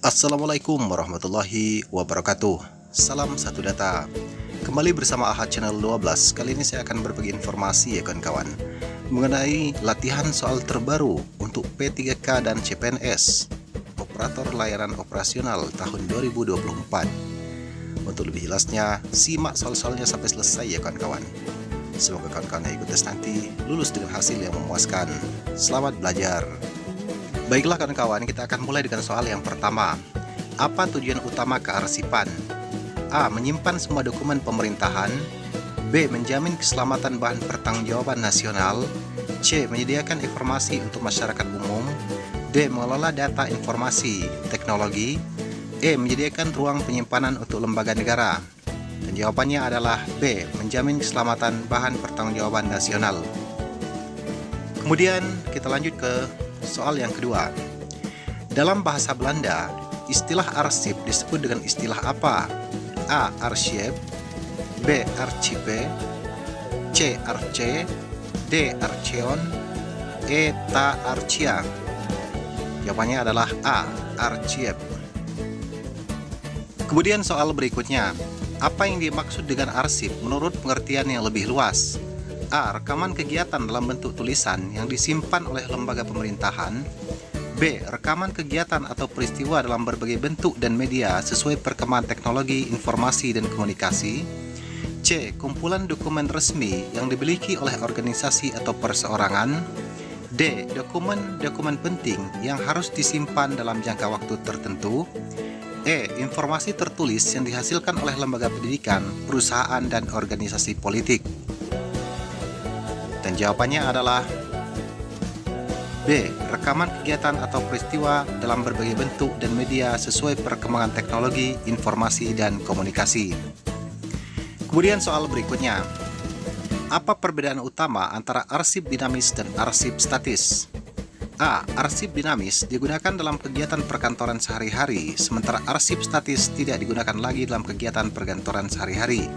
Assalamualaikum warahmatullahi wabarakatuh. Salam satu data. Kembali bersama Ahad Channel 12. Kali ini saya akan berbagi informasi ya kawan-kawan mengenai latihan soal terbaru untuk P3K dan CPNS Operator Layanan Operasional tahun 2024. Untuk lebih jelasnya, simak soal-soalnya sampai selesai ya kawan-kawan. Semoga kawan-kawan yang ikut tes nanti lulus dengan hasil yang memuaskan. Selamat belajar. Baiklah kawan-kawan, kita akan mulai dengan soal yang pertama. Apa tujuan utama kearsipan? A. Menyimpan semua dokumen pemerintahan. B. Menjamin keselamatan bahan pertanggungjawaban nasional. C. Menyediakan informasi untuk masyarakat umum. D. Mengelola data informasi teknologi. E. Menyediakan ruang penyimpanan untuk lembaga negara. Dan jawabannya adalah B. Menjamin keselamatan bahan pertanggungjawaban nasional. Kemudian kita lanjut ke soal yang kedua. Dalam bahasa Belanda, istilah arsip disebut dengan istilah apa? A. Archief. B. Archive. C. Arche. D. Archeon. E. Ta Archia. Jawabannya adalah A. Archief. Kemudian soal berikutnya. Apa yang dimaksud dengan arsip menurut pengertian yang lebih luas? A. Rekaman kegiatan dalam bentuk tulisan yang disimpan oleh lembaga pemerintahan. B. Rekaman kegiatan atau peristiwa dalam berbagai bentuk dan media sesuai perkembangan teknologi, informasi, dan komunikasi. C. Kumpulan dokumen resmi yang dimiliki oleh organisasi atau perseorangan. D. Dokumen penting yang harus disimpan dalam jangka waktu tertentu. E. Informasi tertulis yang dihasilkan oleh lembaga pendidikan, perusahaan, dan organisasi politik. Dan jawabannya adalah B. Rekaman kegiatan atau peristiwa dalam berbagai bentuk dan media sesuai perkembangan teknologi, informasi, dan komunikasi. Kemudian soal berikutnya. Apa perbedaan utama antara arsip dinamis dan arsip statis? A. Arsip dinamis digunakan dalam kegiatan perkantoran sehari-hari, sementara arsip statis tidak digunakan lagi dalam kegiatan perkantoran sehari-hari.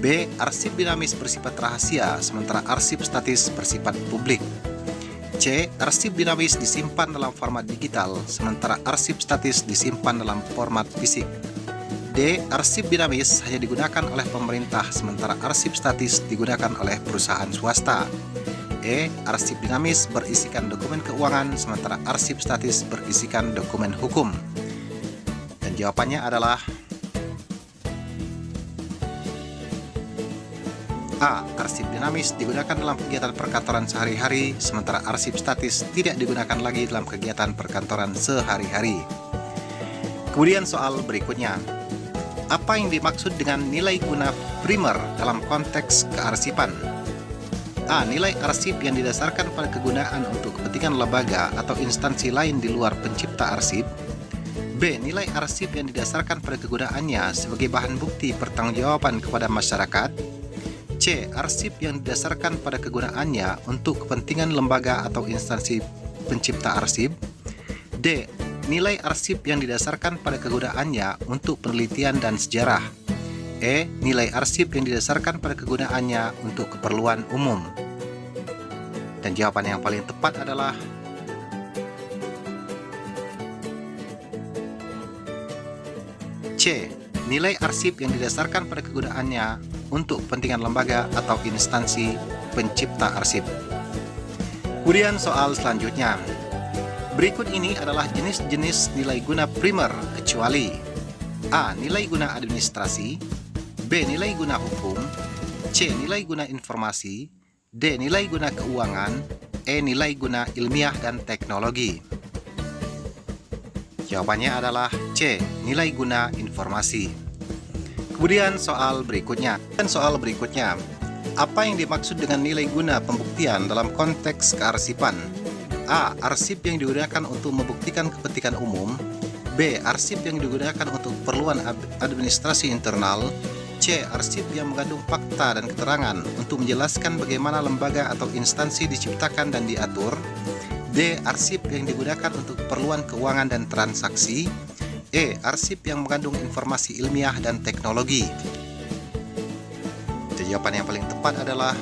B. Arsip dinamis bersifat rahasia, sementara arsip statis bersifat publik. C. Arsip dinamis disimpan dalam format digital, sementara arsip statis disimpan dalam format fisik. D. Arsip dinamis hanya digunakan oleh pemerintah, sementara arsip statis digunakan oleh perusahaan swasta. E. Arsip dinamis berisikan dokumen keuangan, sementara arsip statis berisikan dokumen hukum. Dan jawabannya adalah A. Arsip dinamis digunakan dalam kegiatan perkantoran sehari-hari, sementara arsip statis tidak digunakan lagi dalam kegiatan perkantoran sehari-hari. Kemudian soal berikutnya. Apa yang dimaksud dengan nilai guna primer dalam konteks kearsipan? A. Nilai arsip yang didasarkan pada kegunaan untuk kepentingan lembaga atau instansi lain di luar pencipta arsip. B. Nilai arsip yang didasarkan pada kegunaannya sebagai bahan bukti pertanggungjawaban kepada masyarakat. C. Arsip yang didasarkan pada kegunaannya untuk kepentingan lembaga atau instansi pencipta arsip. D. Nilai arsip yang didasarkan pada kegunaannya untuk penelitian dan sejarah. E. Nilai arsip yang didasarkan pada kegunaannya untuk keperluan umum. Dan jawaban yang paling tepat adalah C. Nilai arsip yang didasarkan pada kegunaannya untuk kepentingan lembaga atau instansi pencipta arsip. Kemudian soal selanjutnya. Berikut ini adalah jenis-jenis nilai guna primer kecuali A. Nilai guna administrasi. B. Nilai guna hukum. C. Nilai guna informasi. D. Nilai guna keuangan. E. Nilai guna ilmiah dan teknologi. Jawabannya adalah C. Nilai guna informasi. Kemudian soal berikutnya. Apa yang dimaksud dengan nilai guna pembuktian dalam konteks kearsipan? A. Arsip yang digunakan untuk membuktikan kepentingan umum. B. Arsip yang digunakan untuk keperluan administrasi internal. C. Arsip yang mengandung fakta dan keterangan untuk menjelaskan bagaimana lembaga atau instansi diciptakan dan diatur. D. Arsip yang digunakan untuk keperluan keuangan dan transaksi. E. Arsip yang mengandung informasi ilmiah dan teknologi. Jawaban yang paling tepat adalah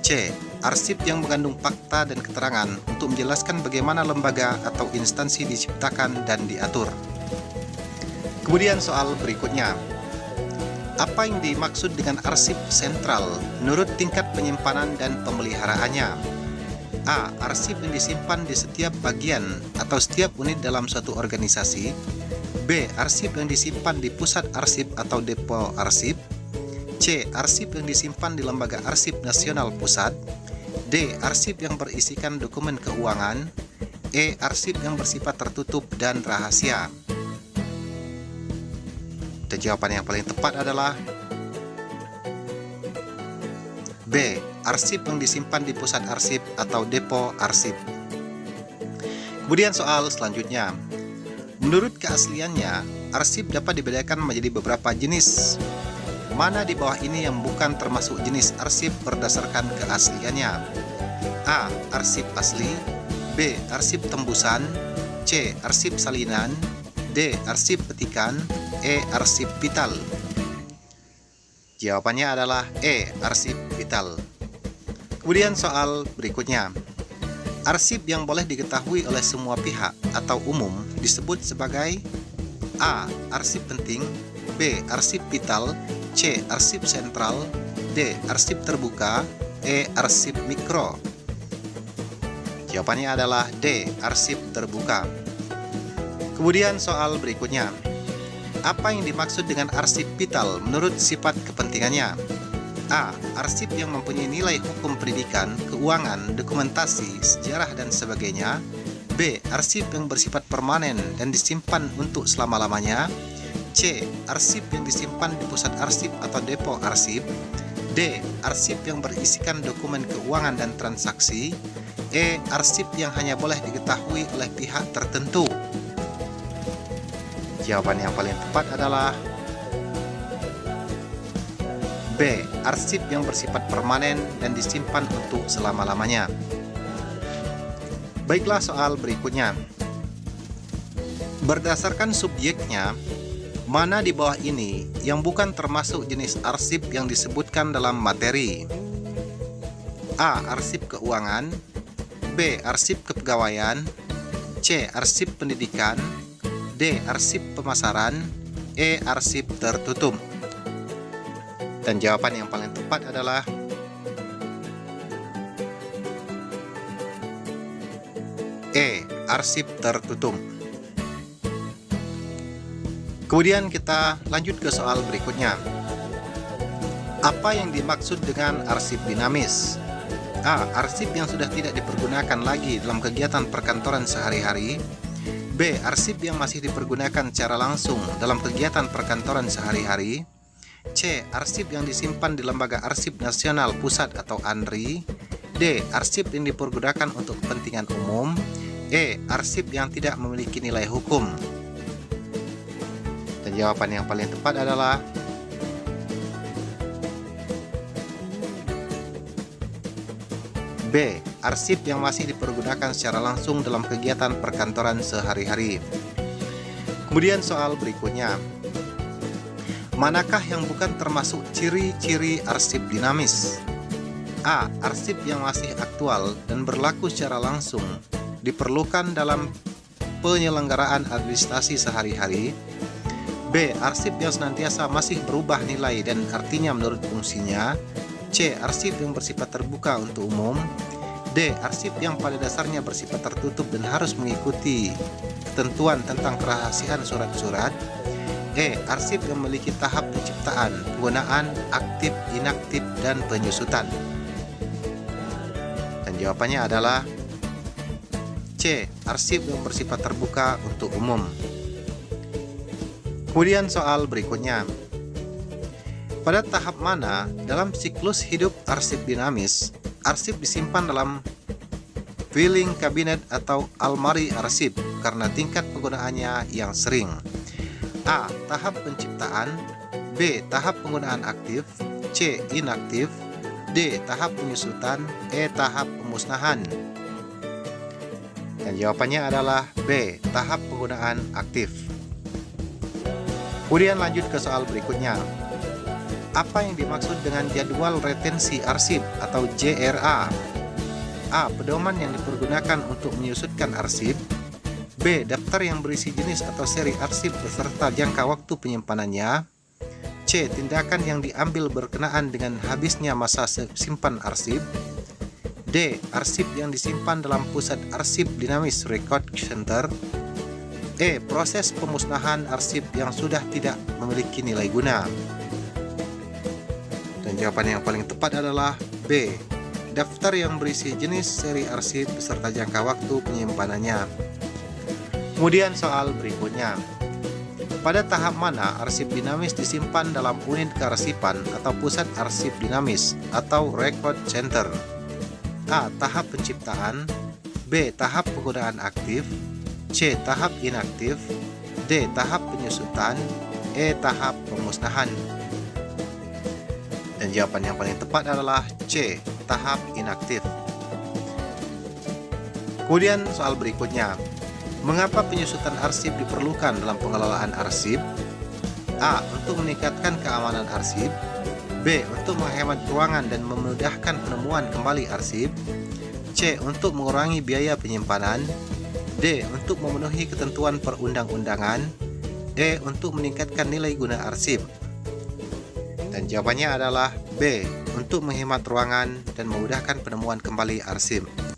C. arsip yang mengandung fakta dan keterangan untuk menjelaskan bagaimana lembaga atau instansi diciptakan dan diatur. Kemudian soal berikutnya, apa yang dimaksud dengan arsip sentral menurut tingkat penyimpanan dan pemeliharaannya? A. Arsip yang disimpan di setiap bagian atau setiap unit dalam suatu organisasi. B. Arsip yang disimpan di pusat arsip atau depo arsip. C. Arsip yang disimpan di Lembaga Arsip Nasional Pusat. D. Arsip yang berisikan dokumen keuangan. E. Arsip yang bersifat tertutup dan rahasia. Dan jawaban yang paling tepat adalah B. Arsip yang disimpan di pusat arsip atau depo arsip. Kemudian soal selanjutnya, menurut keasliannya, arsip dapat dibedakan menjadi beberapa jenis. Mana di bawah ini yang bukan termasuk jenis arsip berdasarkan keasliannya? A. Arsip asli. B. Arsip tembusan. C. Arsip salinan. D. Arsip petikan. E. Arsip vital. Jawabannya adalah E. Arsip vital. Kemudian soal berikutnya, arsip yang boleh diketahui oleh semua pihak atau umum disebut sebagai A. Arsip penting. B. Arsip vital. C. Arsip sentral. D. Arsip terbuka. E. Arsip mikro. Jawabannya adalah D. Arsip terbuka. Kemudian soal berikutnya, apa yang dimaksud dengan arsip vital menurut sifat kepentingannya? A. Arsip yang mempunyai nilai hukum pendidikan, keuangan, dokumentasi, sejarah, dan sebagainya. B. Arsip yang bersifat permanen dan disimpan untuk selama-lamanya. C. Arsip yang disimpan di pusat arsip atau depo arsip. D. Arsip yang berisikan dokumen keuangan dan transaksi. E. Arsip yang hanya boleh diketahui oleh pihak tertentu. Jawaban yang paling tepat adalah B. Arsip yang bersifat permanen dan disimpan untuk selama-lamanya. Baiklah soal berikutnya. Berdasarkan subjeknya, mana di bawah ini yang bukan termasuk jenis arsip yang disebutkan dalam materi? A. Arsip keuangan. B. Arsip kepegawaian. C. Arsip pendidikan. D. Arsip pemasaran. E. Arsip tertutup. Dan jawaban yang paling tepat adalah E. Arsip tertutup. Kemudian kita lanjut ke soal berikutnya. Apa yang dimaksud dengan arsip dinamis? A. Arsip yang sudah tidak dipergunakan lagi dalam kegiatan perkantoran sehari-hari. B. Arsip yang masih dipergunakan secara langsung dalam kegiatan perkantoran sehari-hari. C. Arsip yang disimpan di Lembaga Arsip Nasional Pusat atau ANRI. D. Arsip yang dipergunakan untuk kepentingan umum. E. Arsip yang tidak memiliki nilai hukum. Dan jawaban yang paling tepat adalah B. Arsip yang masih dipergunakan secara langsung dalam kegiatan perkantoran sehari-hari. Kemudian soal berikutnya, manakah yang bukan termasuk ciri-ciri arsip dinamis? A. Arsip yang masih aktual dan berlaku secara langsung diperlukan dalam penyelenggaraan administrasi sehari-hari. B. Arsip yang senantiasa masih berubah nilai dan artinya menurut fungsinya. C. Arsip yang bersifat terbuka untuk umum. D. Arsip yang pada dasarnya bersifat tertutup dan harus mengikuti ketentuan tentang kerahasiaan surat-surat. E. Arsip yang memiliki tahap penciptaan, penggunaan, aktif, inaktif, dan penyusutan. Dan jawabannya adalah C. Arsip yang bersifat terbuka untuk umum. Kemudian soal berikutnya, pada tahap mana dalam siklus hidup arsip dinamis, arsip disimpan dalam filing kabinet atau almari arsip karena tingkat penggunaannya yang sering? A. Tahap penciptaan. B. Tahap penggunaan aktif. C. Inaktif. D. Tahap penyusutan. E. Tahap pemusnahan. Dan jawabannya adalah B. Tahap penggunaan aktif. Kemudian lanjut ke soal berikutnya. Apa yang dimaksud dengan jadwal retensi arsip atau JRA? A. Pedoman yang dipergunakan untuk menyusutkan arsip. B. Daftar yang berisi jenis atau seri arsip beserta jangka waktu penyimpanannya. C. Tindakan yang diambil berkenaan dengan habisnya masa simpan arsip. D. Arsip yang disimpan dalam pusat arsip dinamis record center. E. Proses pemusnahan arsip yang sudah tidak memiliki nilai guna. Dan jawaban yang paling tepat adalah B. Daftar yang berisi jenis seri arsip beserta jangka waktu penyimpanannya. Kemudian soal berikutnya. Pada tahap mana arsip dinamis disimpan dalam unit kearsipan atau pusat arsip dinamis atau record center? A. Tahap penciptaan. B. Tahap penggunaan aktif. C. Tahap inaktif. D. Tahap penyusutan. E. Tahap pemusnahan. Dan jawaban yang paling tepat adalah C. Tahap inaktif. Kemudian soal berikutnya. Mengapa penyusutan arsip diperlukan dalam pengelolaan arsip? A. Untuk meningkatkan keamanan arsip. B. Untuk menghemat ruangan dan memudahkan penemuan kembali arsip. C. Untuk mengurangi biaya penyimpanan. D. Untuk memenuhi ketentuan perundang-undangan. E. Untuk meningkatkan nilai guna arsip. Dan jawabannya adalah B. Untuk menghemat ruangan dan memudahkan penemuan kembali arsip.